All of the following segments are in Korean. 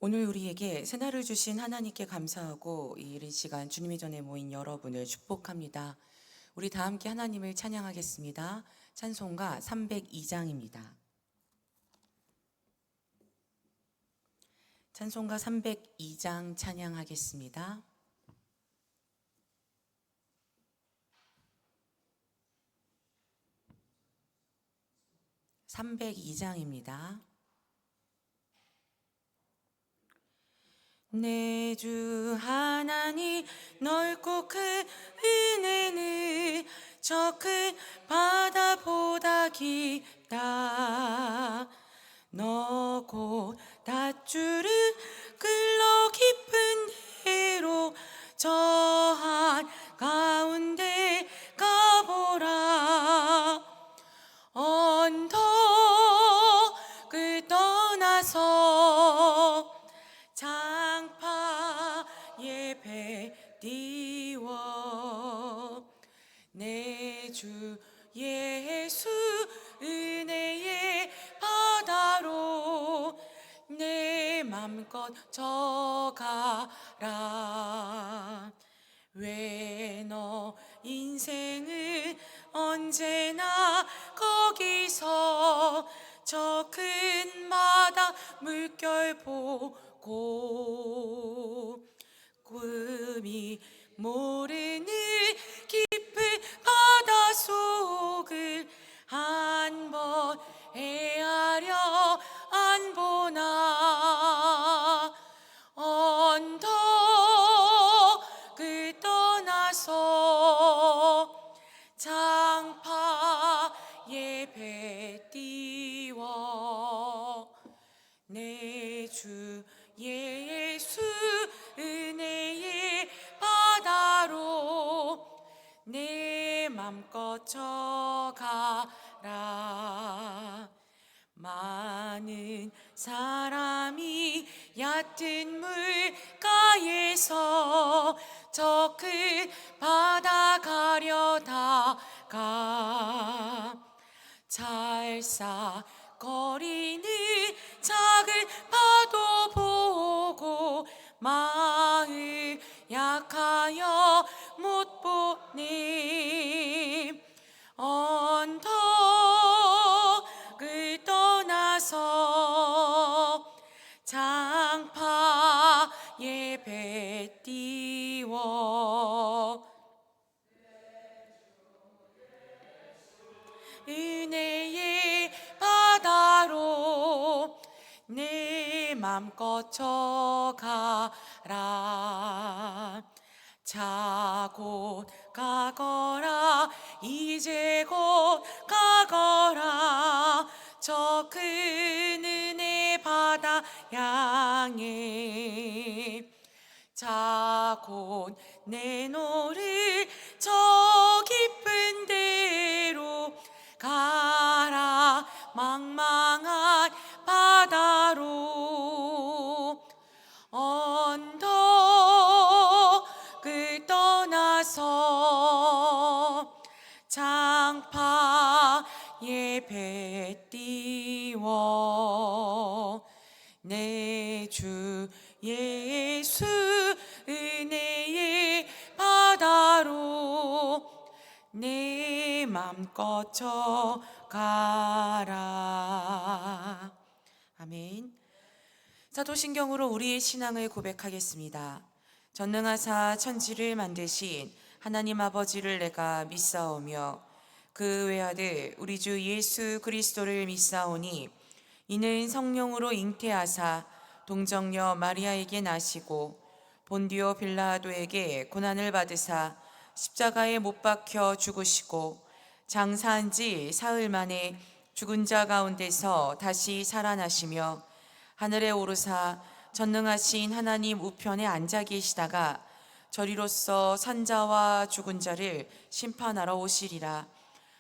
오늘 우리에게 새날을 주신 하나님께 감사하고 이 이른 시간 주님의 전에 모인 여러분을 축복합니다. 우리 다 함께 하나님을 찬양하겠습니다. 찬송가 302장입니다. 찬송가 302장 찬양하겠습니다. 302장입니다. 내 주 하나님 넓고 큰 은혜는 저 큰 바다보다 깊다. 너 곧 닷줄을 끌러 깊은 데로 저 한가운데 가보라. 언덕을 떠나서 장파에 배 띄워 내 주 예수 은혜의 바다로 내 맘껏 져가라. 왜 너 인생은 언제나 거기서 저 큰 바다 물결 보고 꿈이 모르는 깊은 바닷속을 한번 헤아려 안 보나. 언덕을 떠나서 장파에 배 띄워 내 주 예수 은혜의 바다로 내 맘껏 져가라. 많은 사람이 얕은 물가에서 저 큰 바다 가려다가 찰싹거리는 작은 파도 보고 마음 약하여 못 보니. 언덕을 떠나서 장파에 배 띄워 은혜의 바다로 내 맘껏 져가라. 자 곧 가거라 이제 곧 가거라 저 큰 은혜 바다 향해. 자 곧 내노를 저 깊은 데로 가라. 망망한 바다로 언덕을 떠나서 장파에 배 띄워 내 주 예수 은혜의 바다로 내 맘껏 져가라. 아멘. 사도신경으로 우리의 신앙을 고백하겠습니다. 전능하사 천지를 만드신 하나님 아버지를 내가 믿사오며 그 외아들 우리 주 예수 그리스도를 믿사오니 이는 성령으로 잉태하사 동정녀 마리아에게 나시고 본디오 빌라도에게 고난을 받으사 십자가에 못 박혀 죽으시고 장사한 지 사흘 만에 죽은 자 가운데서 다시 살아나시며 하늘에 오르사 전능하신 하나님 우편에 앉아 계시다가 저리로서 산자와 죽은 자를 심판하러 오시리라.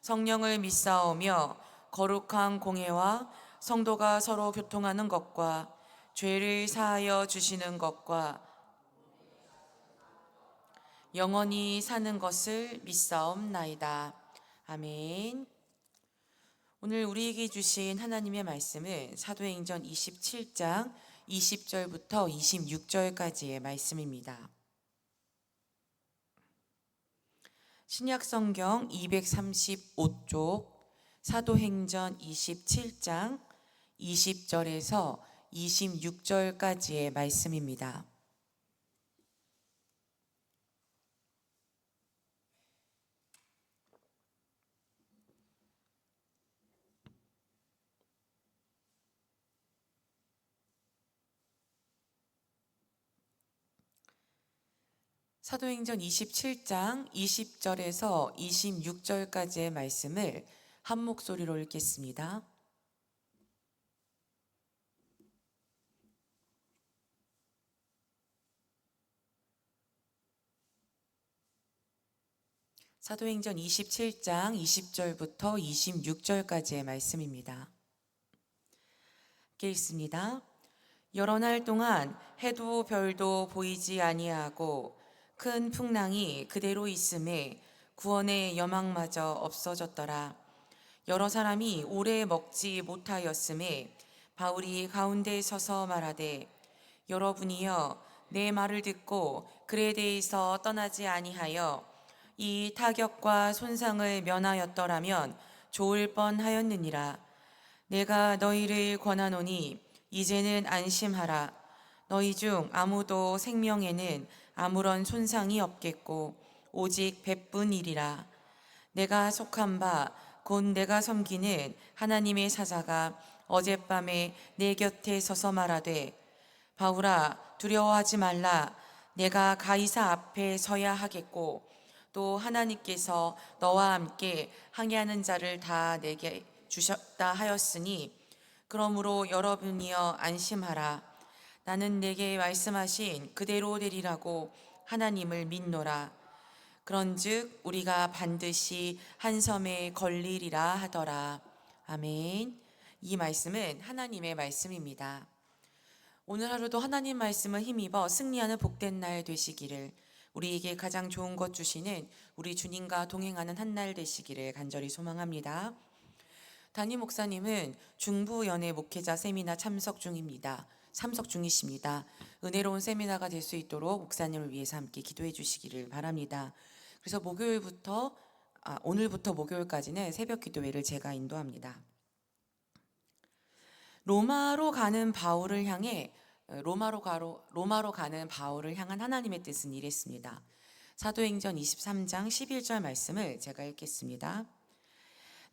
성령을 믿사오며 거룩한 공회와 성도가 서로 교통하는 것과 죄를 사하여 주시는 것과 영원히 사는 것을 믿사옵나이다. 아멘. 오늘 우리에게 주신 하나님의 말씀은 사도행전 27장 20절부터 26절까지의 말씀입니다. 신약성경 235쪽 사도행전 27장 20절에서 26절까지의 말씀입니다. 사도행전 27장 20절에서 26절까지의 말씀을 한 목소리로 읽겠습니다. 사도행전 27장 20절부터 26절까지의 말씀입니다. 읽겠습니다. 여러 날 동안 해도 별도 보이지 아니하고 큰 풍랑이 그대로 있음에 구원의 여망마저 없어졌더라. 여러 사람이 오래 먹지 못하였음에 바울이 가운데 서서 말하되 여러분이여 내 말을 듣고 그레데에서 떠나지 아니하여 이 타격과 손상을 면하였더라면 좋을 뻔하였느니라. 내가 너희를 권하노니 이제는 안심하라. 너희 중 아무도 생명에는 아무런 손상이 없겠고 오직 배뿐이리라. 내가 속한 바 곧 내가 섬기는 하나님의 사자가 어젯밤에 내 곁에 서서 말하되 바울아 두려워하지 말라. 내가 가이사 앞에 서야 하겠고 또 하나님께서 너와 함께 항해하는 자를 다 내게 주셨다 하였으니 그러므로 여러분이여 안심하라. 나는 내게 말씀하신 그대로 되리라고 하나님을 믿노라. 그런즉 우리가 반드시 한 섬에 걸리리라 하더라. 아멘. 이 말씀은 하나님의 말씀입니다. 오늘 하루도 하나님 말씀을 힘입어 승리하는 복된 날 되시기를, 우리에게 가장 좋은 것 주시는 우리 주님과 동행하는 한 날 되시기를 간절히 소망합니다. 담임 목사님은 중부 연예 목회자 세미나 참석 중이십니다. 은혜로운 세미나가 될 수 있도록 목사님을 위해서 함께 기도해 주시기를 바랍니다. 그래서 오늘부터 목요일까지는 새벽 기도회를 제가 인도합니다. 로마로 가는 바울을 향한 하나님의 뜻은 이랬습니다. 사도행전 23장 11절 말씀을 제가 읽겠습니다.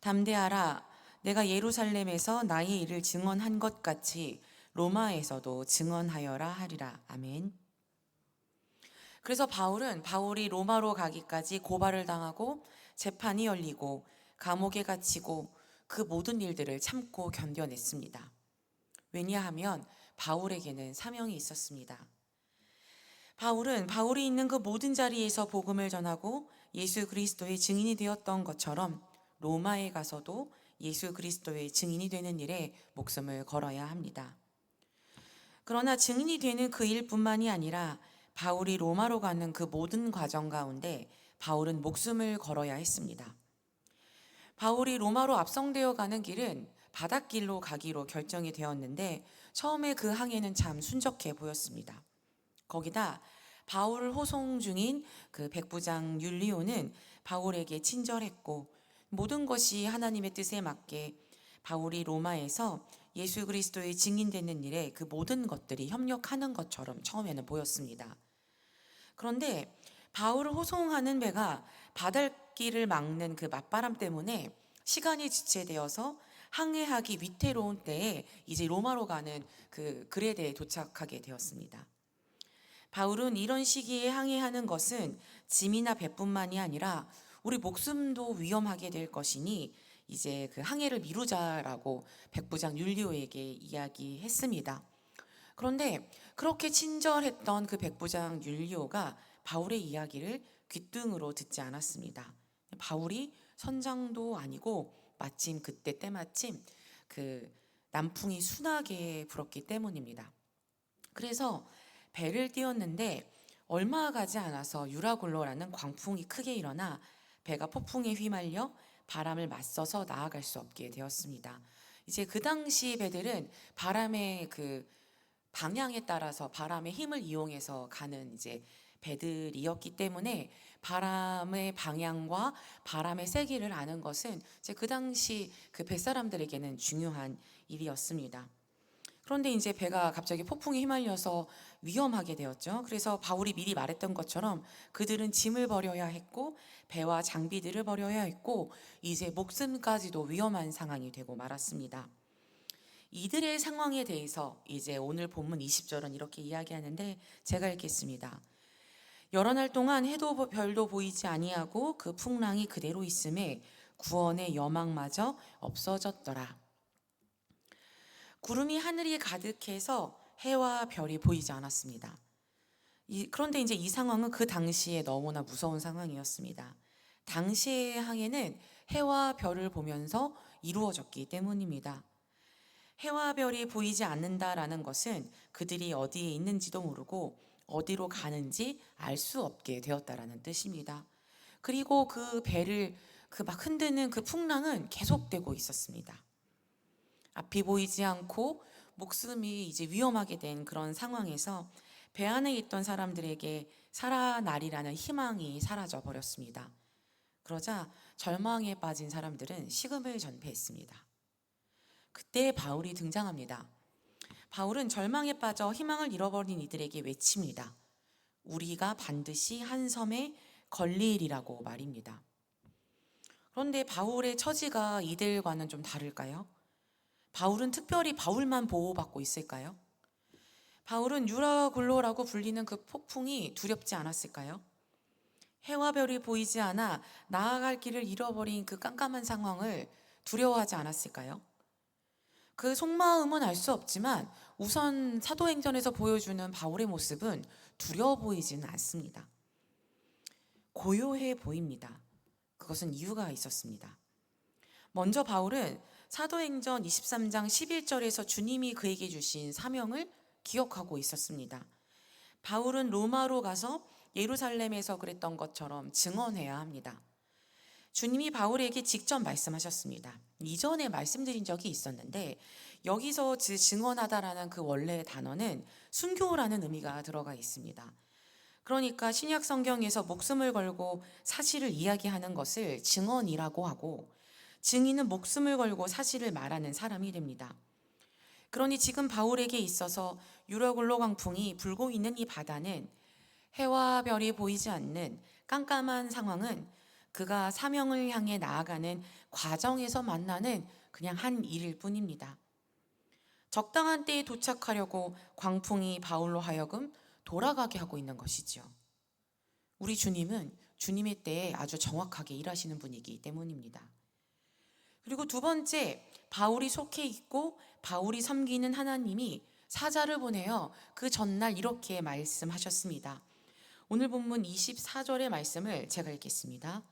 담대하라. 내가 예루살렘에서 나의 일을 증언한 것 같이 로마에서도 증언하여라 하리라. 아멘. 그래서 바울이 로마로 가기까지 고발을 당하고 재판이 열리고 감옥에 갇히고 그 모든 일들을 참고 견뎌냈습니다. 왜냐하면 바울에게는 사명이 있었습니다. 바울이 있는 그 모든 자리에서 복음을 전하고 예수 그리스도의 증인이 되었던 것처럼 로마에 가서도 예수 그리스도의 증인이 되는 일에 목숨을 걸어야 합니다. 그러나 증인이 되는 그 일뿐만이 아니라 바울이 로마로 가는 그 모든 과정 가운데 바울은 목숨을 걸어야 했습니다. 바울이 로마로 압송되어 가는 길은 바닷길로 가기로 결정이 되었는데 처음에 그 항해는 참 순적해 보였습니다. 거기다 바울을 호송 중인 그 백부장 율리오는 바울에게 친절했고 모든 것이 하나님의 뜻에 맞게 바울이 로마에서 예수 그리스도의 증인되는 일에 그 모든 것들이 협력하는 것처럼 처음에는 보였습니다. 그런데 바울을 호송하는 배가 바닷길을 막는 그 맞바람 때문에 시간이 지체되어서 항해하기 위태로운 때에 이제 로마로 가는 그 그레데에 도착하게 되었습니다. 바울은 이런 시기에 항해하는 것은 짐이나 배뿐만이 아니라 우리 목숨도 위험하게 될 것이니 이제 그 항해를 미루자라고 백부장 율리오에게 이야기했습니다. 그런데 그렇게 친절했던 그 백부장 율리오가 바울의 이야기를 귓등으로 듣지 않았습니다. 바울이 선장도 아니고 마침 그때 때마침 그 남풍이 순하게 불었기 때문입니다. 그래서 배를 띄웠는데 얼마 가지 않아서 유라굴로라는 광풍이 크게 일어나 배가 폭풍에 휘말려 바람을 맞서서 나아갈 수 없게 되었습니다. 이제 그 당시 배들은 바람에 그 방향에 따라서 바람의 힘을 이용해서 가는 이제 배들이었기 때문에 바람의 방향과 바람의 세기를 아는 것은 이제 그 당시 그 뱃사람들에게는 중요한 일이었습니다. 그런데 이제 배가 갑자기 폭풍에 휘말려서 위험하게 되었죠. 그래서 바울이 미리 말했던 것처럼 그들은 짐을 버려야 했고 배와 장비들을 버려야 했고 이제 목숨까지도 위험한 상황이 되고 말았습니다. 이들의 상황에 대해서 이제 오늘 본문 20절은 이렇게 이야기하는데 제가 읽겠습니다. 여러 날 동안 해도 별도 보이지 아니하고 그 풍랑이 그대로 있음에 구원의 여망마저 없어졌더라. 구름이 하늘이 가득해서 해와 별이 보이지 않았습니다. 그런데 이제 이 상황은 그 당시에 너무나 무서운 상황이었습니다. 당시의 항해는 해와 별을 보면서 이루어졌기 때문입니다. 해와 별이 보이지 않는다라는 것은 그들이 어디에 있는지도 모르고 어디로 가는지 알 수 없게 되었다라는 뜻입니다. 그리고 그 배를 그 막 흔드는 그 풍랑은 계속되고 있었습니다. 앞이 보이지 않고 목숨이 이제 위험하게 된 그런 상황에서 배 안에 있던 사람들에게 살아나리라는 희망이 사라져 버렸습니다. 그러자 절망에 빠진 사람들은 식음을 전폐했습니다. 그때 바울이 등장합니다. 바울은 절망에 빠져 희망을 잃어버린 이들에게 외칩니다. 우리가 반드시 한 섬에 걸리리라고 말입니다. 그런데 바울의 처지가 이들과는 좀 다를까요? 바울은 특별히 바울만 보호받고 있을까요? 바울은 유라굴로라고 불리는 그 폭풍이 두렵지 않았을까요? 해와 별이 보이지 않아 나아갈 길을 잃어버린 그 깜깜한 상황을 두려워하지 않았을까요? 그 속마음은 알 수 없지만 우선 사도행전에서 보여주는 바울의 모습은 두려워 보이지는 않습니다. 고요해 보입니다. 그것은 이유가 있었습니다. 먼저 바울은 사도행전 23장 11절에서 주님이 그에게 주신 사명을 기억하고 있었습니다. 바울은 로마로 가서 예루살렘에서 그랬던 것처럼 증언해야 합니다. 주님이 바울에게 직접 말씀하셨습니다. 이전에 말씀드린 적이 있었는데 여기서 증언하다라는 그 원래 단어는 순교라는 의미가 들어가 있습니다. 그러니까 신약 성경에서 목숨을 걸고 사실을 이야기하는 것을 증언이라고 하고 증인은 목숨을 걸고 사실을 말하는 사람이 됩니다. 그러니 지금 바울에게 있어서 유라굴로 광풍이 불고 있는 이 바다는 해와 별이 보이지 않는 깜깜한 상황은 그가 사명을 향해 나아가는 과정에서 만나는 그냥 한 일일 뿐입니다. 적당한 때에 도착하려고 광풍이 바울로 하여금 돌아가게 하고 있는 것이죠. 우리 주님은 주님의 때에 아주 정확하게 일하시는 분이기 때문입니다. 그리고 두 번째, 바울이 속해 있고 바울이 섬기는 하나님이 사자를 보내어 그 전날 이렇게 말씀하셨습니다. 오늘 본문 24절의 말씀을 제가 읽겠습니다.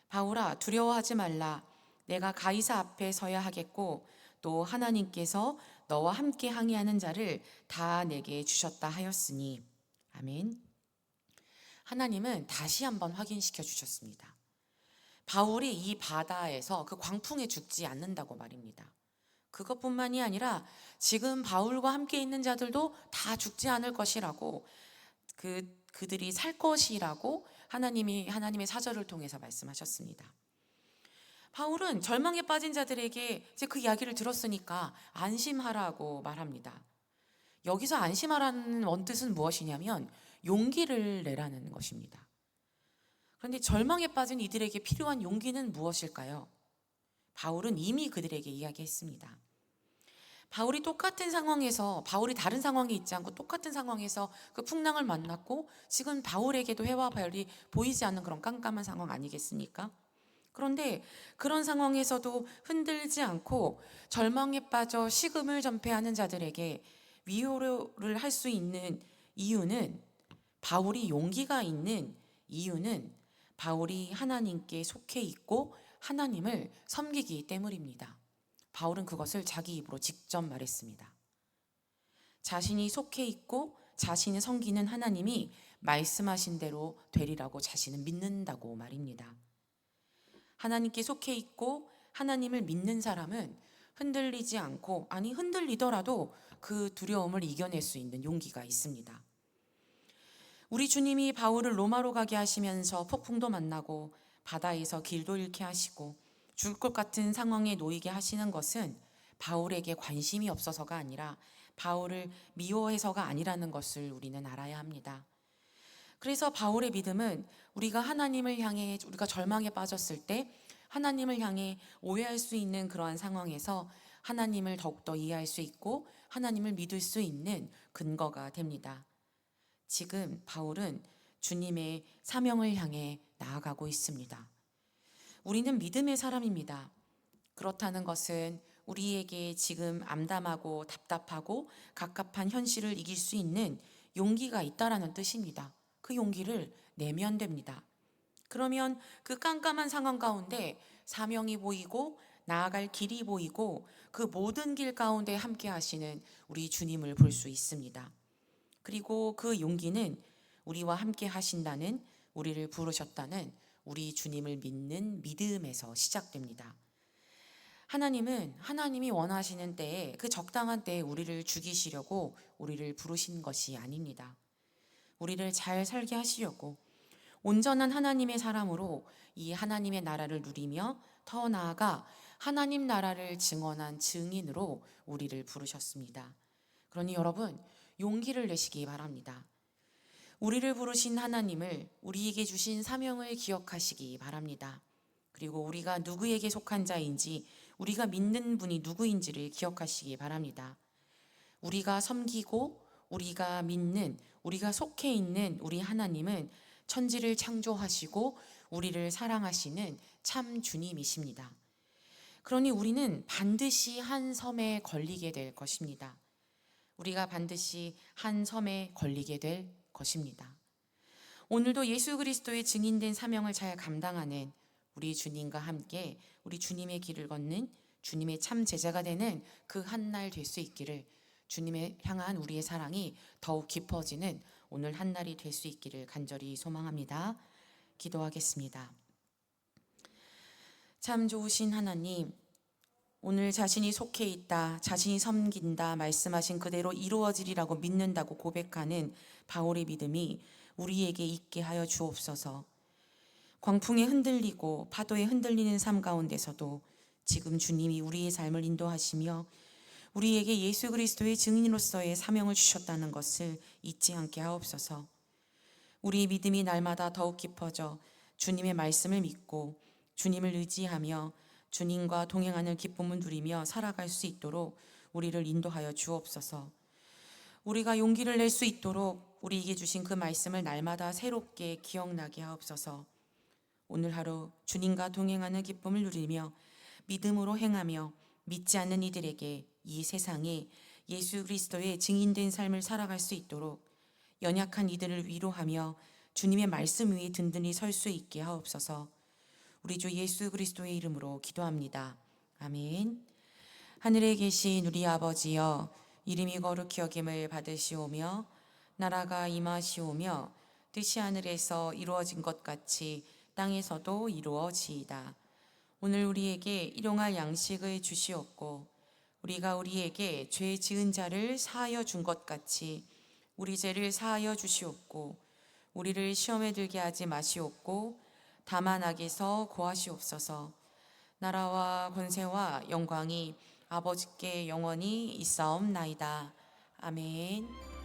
바울아, 두려워하지 말라. 내가 가이사 앞에 서야 하겠고 또 하나님께서 너와 함께 항해하는 자를 다 내게 주셨다 하였으니. 아멘. 하나님은 다시 한번 확인시켜 주셨습니다. 바울이 이 바다에서 그 광풍에 죽지 않는다고 말입니다. 그것뿐만이 아니라 지금 바울과 함께 있는 자들도 다 죽지 않을 것이라고 그들이 살 것이라고 하나님의 사절을 통해서 말씀하셨습니다. 바울은 절망에 빠진 자들에게 이제 그 이야기를 들었으니까 안심하라고 말합니다. 여기서 안심하라는 원뜻은 무엇이냐면 용기를 내라는 것입니다. 그런데 절망에 빠진 이들에게 필요한 용기는 무엇일까요? 바울은 이미 그들에게 이야기했습니다. 바울이 똑같은 상황에서, 바울이 다른 상황에 있지 않고 똑같은 상황에서 그 풍랑을 만났고 지금 바울에게도 해와 별이 보이지 않는 그런 깜깜한 상황 아니겠습니까? 그런데 그런 상황에서도 흔들지 않고 절망에 빠져 식음을 전폐하는 자들에게 위로를 할 수 있는 이유는, 바울이 용기가 있는 이유는 바울이 하나님께 속해 있고 하나님을 섬기기 때문입니다. 바울은 그것을 자기 입으로 직접 말했습니다. 자신이 속해 있고 자신이 섬기는 하나님이 말씀하신 대로 되리라고 자신은 믿는다고 말입니다. 하나님께 속해 있고 하나님을 믿는 사람은 흔들리지 않고, 아니 흔들리더라도 그 두려움을 이겨낼 수 있는 용기가 있습니다. 우리 주님이 바울을 로마로 가게 하시면서 폭풍도 만나고 바다에서 길도 잃게 하시고 죽을 것 같은 상황에 놓이게 하시는 것은 바울에게 관심이 없어서가 아니라 바울을 미워해서가 아니라는 것을 우리는 알아야 합니다. 그래서 바울의 믿음은 우리가 하나님을 향해, 우리가 절망에 빠졌을 때 하나님을 향해 오해할 수 있는 그러한 상황에서 하나님을 더욱더 이해할 수 있고 하나님을 믿을 수 있는 근거가 됩니다. 지금 바울은 주님의 사명을 향해 나아가고 있습니다. 우리는 믿음의 사람입니다. 그렇다는 것은 우리에게 지금 암담하고 답답하고 갑갑한 현실을 이길 수 있는 용기가 있다라는 뜻입니다. 그 용기를 내면 됩니다. 그러면 그 깜깜한 상황 가운데 사명이 보이고 나아갈 길이 보이고 그 모든 길 가운데 함께 하시는 우리 주님을 볼 수 있습니다. 그리고 그 용기는 우리와 함께 하신다는, 우리를 부르셨다는 우리 주님을 믿는 믿음에서 시작됩니다. 하나님은 하나님이 원하시는 때에, 그 적당한 때에 우리를 죽이시려고 우리를 부르신 것이 아닙니다. 우리를 잘 살게 하시려고 온전한 하나님의 사람으로 이 하나님의 나라를 누리며 더 나아가 하나님 나라를 증언한 증인으로 우리를 부르셨습니다. 그러니 여러분, 용기를 내시기 바랍니다. 우리를 부르신 하나님을, 우리에게 주신 사명을 기억하시기 바랍니다. 그리고 우리가 누구에게 속한 자인지, 우리가 믿는 분이 누구인지를 기억하시기 바랍니다. 우리가 섬기고 우리가 믿는, 우리가 속해 있는 우리 하나님은 천지를 창조하시고 우리를 사랑하시는 참 주님이십니다. 그러니 우리는 반드시 한 섬에 걸리게 될 것입니다. 우리가 반드시 한 섬에 걸리게 될 것입니다. 오늘도 예수 그리스도의 증인된 사명을 잘 감당하는 우리 주님과 함께 우리 주님의 길을 걷는 주님의 참 제자가 되는 그 한날 될 수 있기를, 주님을 향한 우리의 사랑이 더욱 깊어지는 오늘 한날이 될 수 있기를 간절히 소망합니다. 기도하겠습니다. 참 좋으신 하나님, 오늘 자신이 속해 있다, 자신이 섬긴다 말씀하신 그대로 이루어지리라고 믿는다고 고백하는 바울의 믿음이 우리에게 있게 하여 주옵소서. 광풍에 흔들리고 파도에 흔들리는 삶 가운데서도 지금 주님이 우리의 삶을 인도하시며 우리에게 예수 그리스도의 증인으로서의 사명을 주셨다는 것을 잊지 않게 하옵소서. 우리의 믿음이 날마다 더욱 깊어져 주님의 말씀을 믿고 주님을 의지하며 주님과 동행하는 기쁨을 누리며 살아갈 수 있도록 우리를 인도하여 주옵소서. 우리가 용기를 낼 수 있도록 우리에게 주신 그 말씀을 날마다 새롭게 기억나게 하옵소서. 오늘 하루 주님과 동행하는 기쁨을 누리며 믿음으로 행하며 믿지 않는 이들에게 이 세상에 예수 그리스도의 증인된 삶을 살아갈 수 있도록 연약한 이들을 위로하며 주님의 말씀 위에 든든히 설 수 있게 하옵소서. 우리 주 예수 그리스도의 이름으로 기도합니다. 아멘. 하늘에 계신 우리 아버지여, 이름이 거룩히 여김을 받으시오며 나라가 임하시오며 뜻이 하늘에서 이루어진 것 같이 땅에서도 이루어지이다. 오늘 우리에게 일용할 양식을 주시옵고 우리가 우리에게 죄 지은 자를 사하여 준 것 같이 우리 죄를 사하여 주시옵고 우리를 시험에 들게 하지 마시옵고 다만 악에서 구하시옵소서. 나라와 권세와 영광이 아버지께 영원히 있사옵나이다. 아멘.